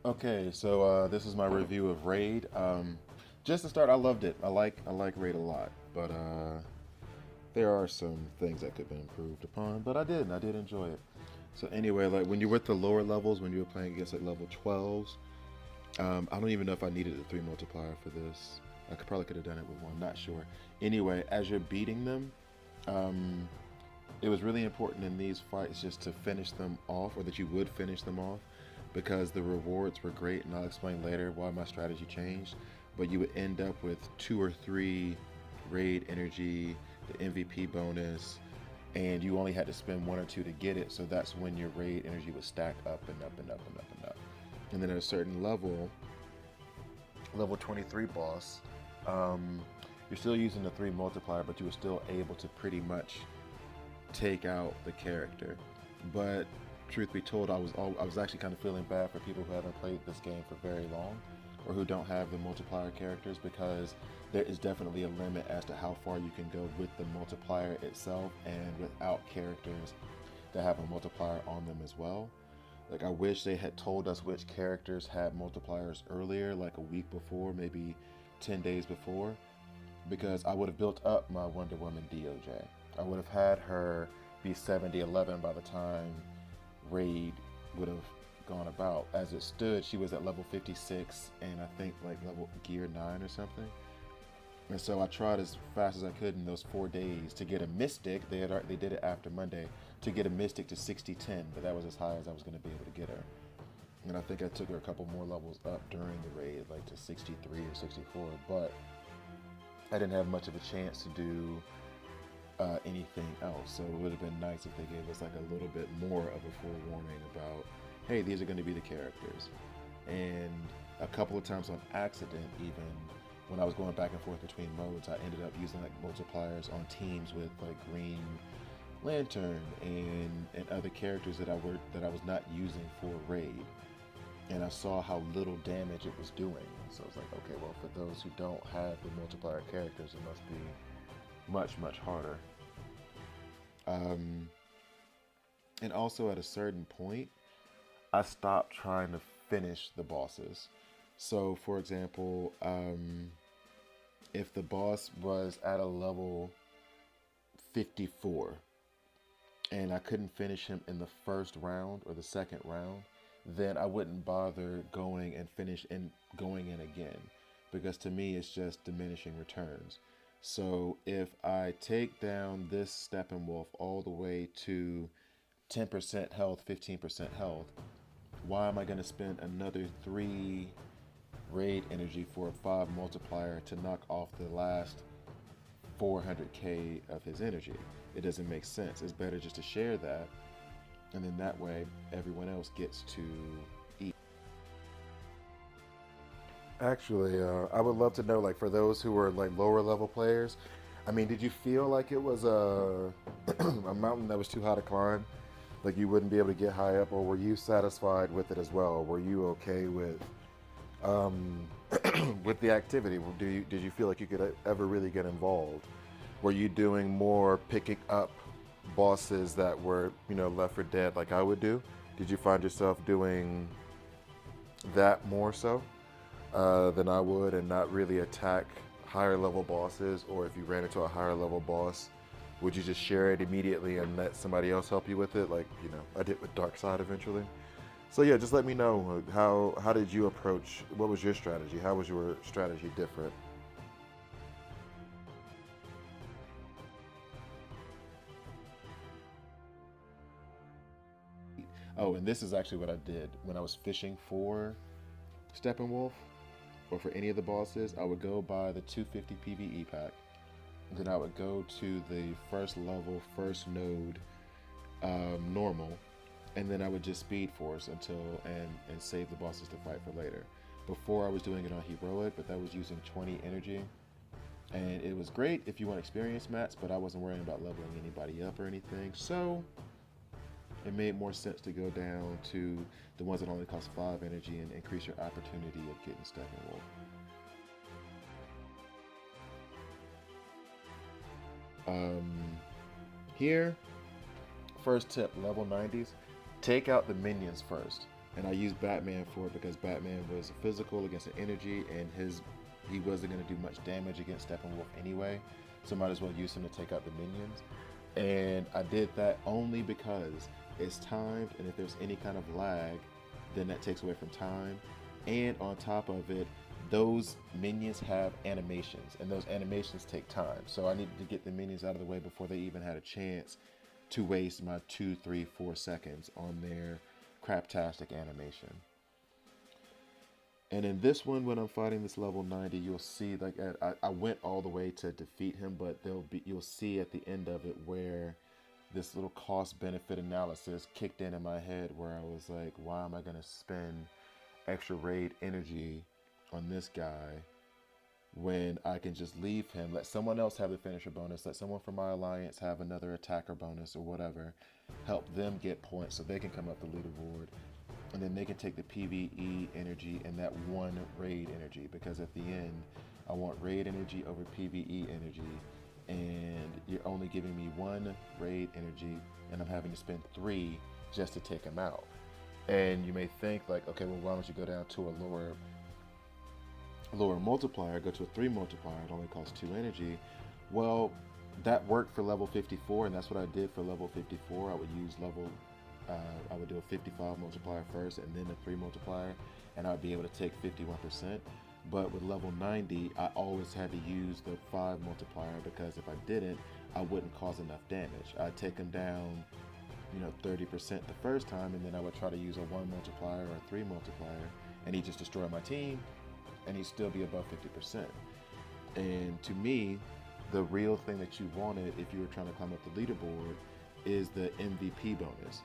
Okay, so this is my review of Raid. Just to start, I loved it. I like Raid a lot, but there are some things that could be improved upon. But I did enjoy it. So anyway, like when you're with the lower levels, when you were playing against like level 12s, I don't even know if I needed a 3 multiplier for this. I could have done it with one, not sure. Anyway, as you're beating them, um, it was really important in these fights just to finish them off, or that you would finish them off, because the rewards were great, and I'll explain later why my strategy changed. But you would end up with 2 or 3 raid energy, the MVP bonus, and you only had to spend 1 or 2 to get it. So that's when your raid energy would stack up and up and up and up and up. And then at a certain level, level 23 boss, um, you're still using the 3 multiplier, but you were still able to pretty much take out the character. But truth be told, I was actually kind of feeling bad for people who haven't played this game for very long, or who don't have the multiplier characters, because there is definitely a limit as to how far you can go with the multiplier itself and without characters that have a multiplier on them as well. Like, I wish they had told us which characters had multipliers earlier, like a week before, maybe 10 days before, because I would have built up my Wonder Woman DOJ. I would have had her be 70-11 by the time Raid would have gone about. As it stood, she was at level 56 and I think like level gear 9 or something. And so I tried as fast as I could in those 4 days to get a Mystic. They did it after Monday to get a Mystic to 60-10, but that was as high as I was going to be able to get her. And I think I took her a couple more levels up during the raid, like to 63 or 64, but I didn't have much of a chance to do anything else. So it would have been nice if they gave us like a little bit more of a forewarning about, hey, these are going to be the characters. And a couple of times on accident, even when I was going back and forth between modes, I ended up using like multipliers on teams with like Green Lantern and other characters that I was not using for raid. And I saw how little damage it was doing. So I was like, okay, well, for those who don't have the multiplier characters, it must be much, much harder. Um, and also at a certain point, I stopped trying to finish the bosses. So, for example, if the boss was at a level 54 and I couldn't finish him in the first round or the second round, then I wouldn't bother going in again, because to me it's just diminishing returns. So if I take down this Steppenwolf all the way to 10% health, 15% health, why am I going to spend another 3 raid energy for a 5 multiplier to knock off the last 400k of his energy? It doesn't make sense. It's better just to share that, and then that way everyone else gets to eat. Actually, I would love to know, like, for those who are like lower level players, I mean, did you feel like it was a a mountain that was too high to climb? Like you wouldn't be able to get high up, or were you satisfied with it as well? Were you okay with um, with the activity? Did you feel like you could ever really get involved? Were you doing more picking up bosses that were, Left for Dead like I would do? Did you find yourself doing that more so than I would, and not really attack higher level bosses? Or if you ran into a higher level boss, would you just share it immediately and let somebody else help you with it, like I did with Dark Side eventually? So yeah, just let me know, how did you approach? What was your strategy? How was your strategy different? Oh, and this is actually what I did when I was fishing for Steppenwolf, or for any of the bosses. I would go buy the 250 PvE pack, and then I would go to the first level, first node, normal, and then I would just speed force until and save the bosses to fight for later. Before I was doing it on heroic, but that was using 20 energy, and it was great if you want experience mats, but I wasn't worrying about leveling anybody up or anything. So it made more sense to go down to the ones that only cost 5 energy and increase your opportunity of getting Steppenwolf. Um, Here, first tip, level 90s, take out the minions first. And I used Batman for it because Batman was physical against an energy, and he wasn't going to do much damage against Steppenwolf anyway, so might as well use him to take out the minions. And I did that only because it's timed, and if there's any kind of lag, then that takes away from time. And on top of it, those minions have animations, and those animations take time. So I needed to get the minions out of the way before they even had a chance to waste my 2, 3, 4 seconds on their craptastic animation. And in this one, when I'm fighting this level 90, you'll see, like, I went all the way to defeat him, but you'll see at the end of it where this little cost-benefit analysis kicked in my head, where I was like, why am I going to spend extra raid energy on this guy when I can just leave him, let someone else have the finisher bonus, let someone from my alliance have another attacker bonus or whatever, help them get points so they can come up the leaderboard, and then they can take the PvE energy and that one raid energy, because at the end I want raid energy over PvE energy, and you're only giving me one raid energy and I'm having to spend 3 just to take him out. And you may think like, okay, well, why don't you go down to a lower multiplier, go to a 3 multiplier, it only costs 2 energy. Well, that worked for level 54, and that's what I did for level 54. I would use I would do a 55 multiplier first and then a 3 multiplier, and I'd be able to take 51%. But with level 90, I always had to use the 5 multiplier, because if I didn't, I wouldn't cause enough damage. I'd take him down, 30% the first time, and then I would try to use a 1 multiplier or a 3 multiplier, and he'd just destroy my team, and he'd still be above 50%. And to me, the real thing that you wanted if you were trying to climb up the leaderboard is the MVP bonus,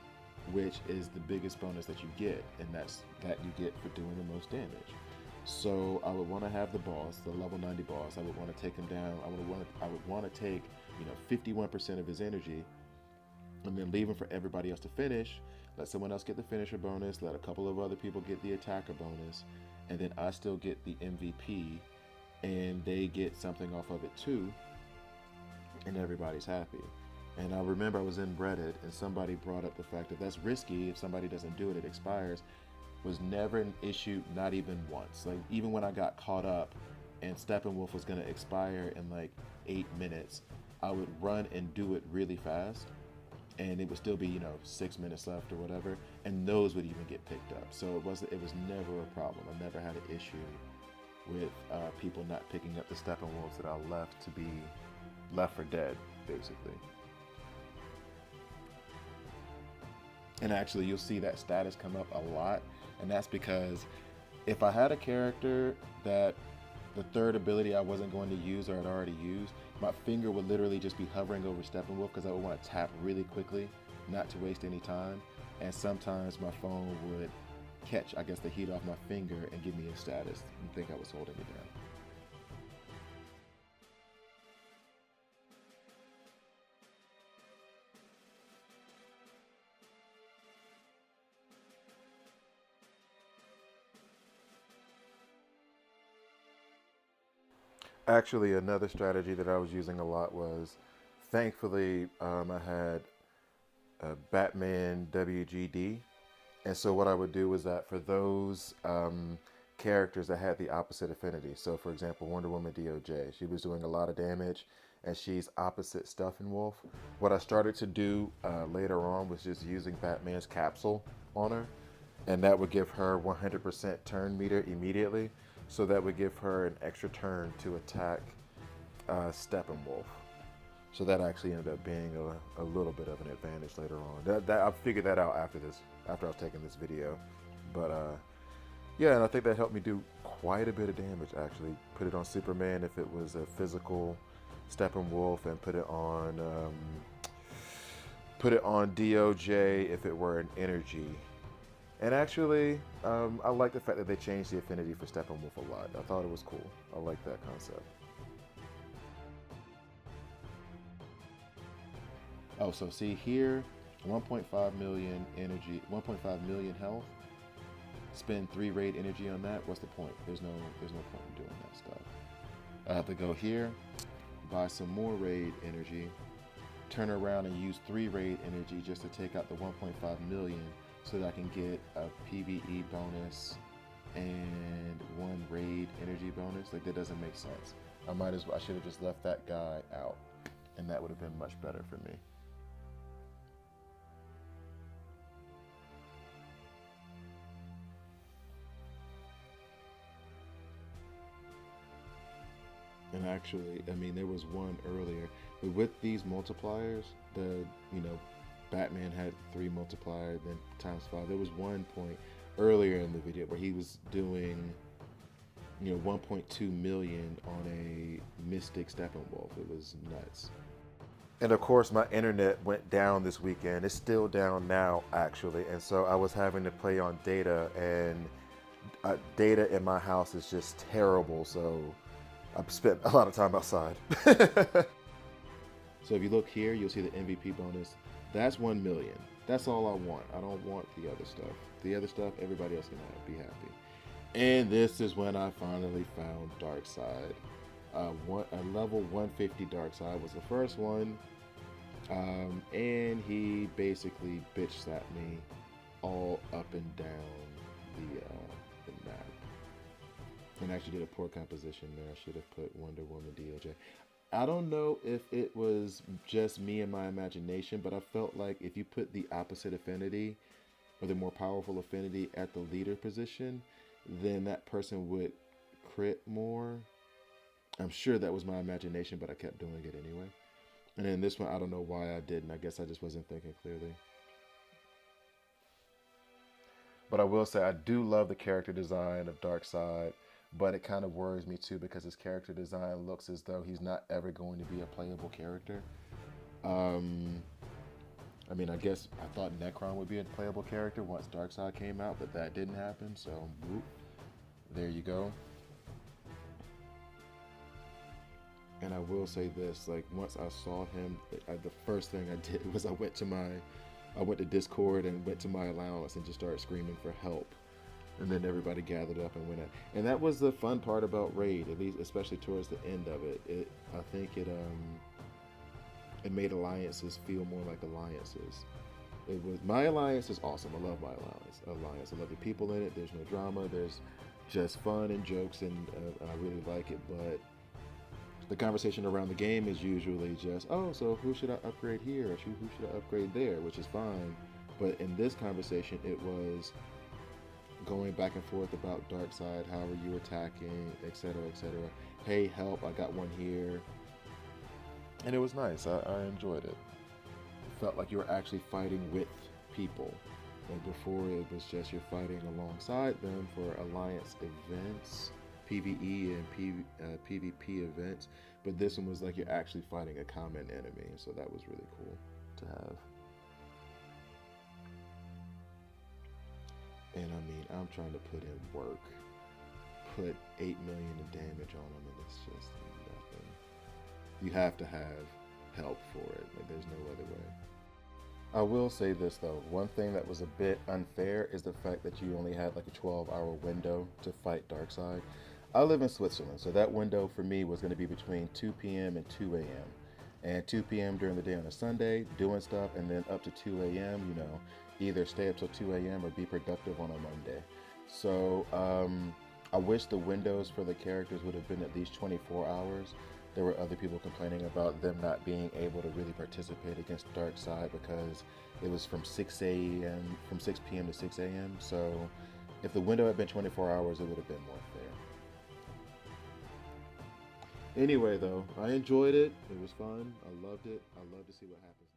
which is the biggest bonus that you get, and that's that you get for doing the most damage. So I would want to have the boss, the level 90 boss. I would want to take him down. I would want to take 51% of his energy, and then leave him for everybody else to finish. Let someone else get the finisher bonus. Let a couple of other people get the attacker bonus, and then I still get the MVP, and they get something off of it too, and everybody's happy. And I remember I was in Reddit, and somebody brought up the fact that that's risky. If somebody doesn't do it, it expires. Was never an issue, not even once. Like, even when I got caught up and Steppenwolf was going to expire in like 8 minutes, I would run and do it really fast, and it would still be 6 minutes left or whatever, and those would even get picked up. So it was never a problem. I never had an issue with people not picking up the Steppenwolves that I left to be left for dead, basically. And actually, you'll see that status come up a lot, and that's because if I had a character that the third ability I wasn't going to use or had already used, my finger would literally just be hovering over Steppenwolf, because I would want to tap really quickly, not to waste any time. And sometimes my phone would catch, I guess, the heat off my finger and give me a status and think I was holding it down. Actually, another strategy that I was using a lot was, thankfully, I had Batman WGD. And so what I would do was that for those characters that had the opposite affinity, so for example, Wonder Woman DOJ, she was doing a lot of damage, and she's opposite Steppenwolf. What I started to do later on was just using Batman's capsule on her, and that would give her 100% turn meter immediately. So that would give her an extra turn to attack Steppenwolf. So that actually ended up being a little bit of an advantage later on. I figured that out after I was taking this video. But yeah, and I think that helped me do quite a bit of damage, actually. Put it on Superman if it was a physical Steppenwolf, and put it on DOJ if it were an energy. And actually, I like the fact that they changed the affinity for Steppenwolf a lot. I thought it was cool. I like that concept. Oh, so see here, 1.5 million energy, 1.5 million health. Spend 3 raid energy on that. What's the point? There's no point in doing that stuff. I have to go here, buy some more raid energy, turn around and use 3 raid energy just to take out the 1.5 million, so that I can get a PvE bonus and one raid energy bonus. Like, that doesn't make sense. I should have just left that guy out, and that would have been much better for me. And actually, I mean, there was one earlier, but with these multipliers, Batman had 3 multiplier, then times 5. There was one point earlier in the video where he was doing, 1.2 million on a Mystic Steppenwolf. It was nuts. And of course, my internet went down this weekend. It's still down now, actually. And so I was having to play on data, and data in my house is just terrible. So I've spent a lot of time outside. So if you look here, you'll see the MVP bonus. That's 1 million. That's all I want. I don't want the other stuff. The other stuff, everybody else can have. Be happy. And this is when I finally found Darkseid. A level 150 Darkseid was the first one. And he basically bitch slapped me all up and down the map. And actually did a poor composition there. I should have put Wonder Woman DOJ. I don't know if it was just me and my imagination, but I felt like if you put the opposite affinity or the more powerful affinity at the leader position, then that person would crit more. I'm sure that was my imagination, but I kept doing it anyway. And then this one, I don't know why I didn't. I guess I just wasn't thinking clearly. But I will say I do love the character design of Darkseid. But it kind of worries me too, because his character design looks as though he's not ever going to be a playable character. I mean, I guess I thought Necron would be a playable character once Darkseid came out, but that didn't happen, so whoop, there you go. And I will say this, like, once I saw him, the first thing I did was I went to Discord and went to my allowance and just started screaming for help. And then everybody gathered up and went out. And that was the fun part about Raid, at least, especially towards the end of it. I think it made alliances feel more like alliances. My alliance is awesome. I love my alliance. I love the people in it. There's no drama. There's just fun and jokes, and I really like it. But the conversation around the game is usually just, oh, so who should I upgrade here? Or who should I upgrade there? Which is fine. But in this conversation, it was going back and forth about Darkseid, how are you attacking, etc., etc. Hey, help, I got one here. And it was nice. I enjoyed it. It felt like you were actually fighting with people. Like before, it was just you're fighting alongside them for alliance events, PvE and PvP events. But this one was like you're actually fighting a common enemy. So that was really cool to have. And I mean, I'm trying to put in work, put 8 million in damage on them, and it's just nothing. You have to have help for it. Like, there's no other way. I will say this though, one thing that was a bit unfair is the fact that you only had like a 12-hour window to fight Darkseid. I live in Switzerland, so that window for me was going to be between 2 p.m. and 2 a.m. And 2 p.m. during the day on a Sunday, doing stuff, and then up to 2 a.m., either stay up till 2 a.m. or be productive on a Monday. So I wish the windows for the characters would have been at least 24 hours. There were other people complaining about them not being able to really participate against Darkseid because it was from 6 p.m. to 6 a.m. So if the window had been 24 hours, it would have been more fair. Anyway, though, I enjoyed it. It was fun. I loved it. I love to see what happens.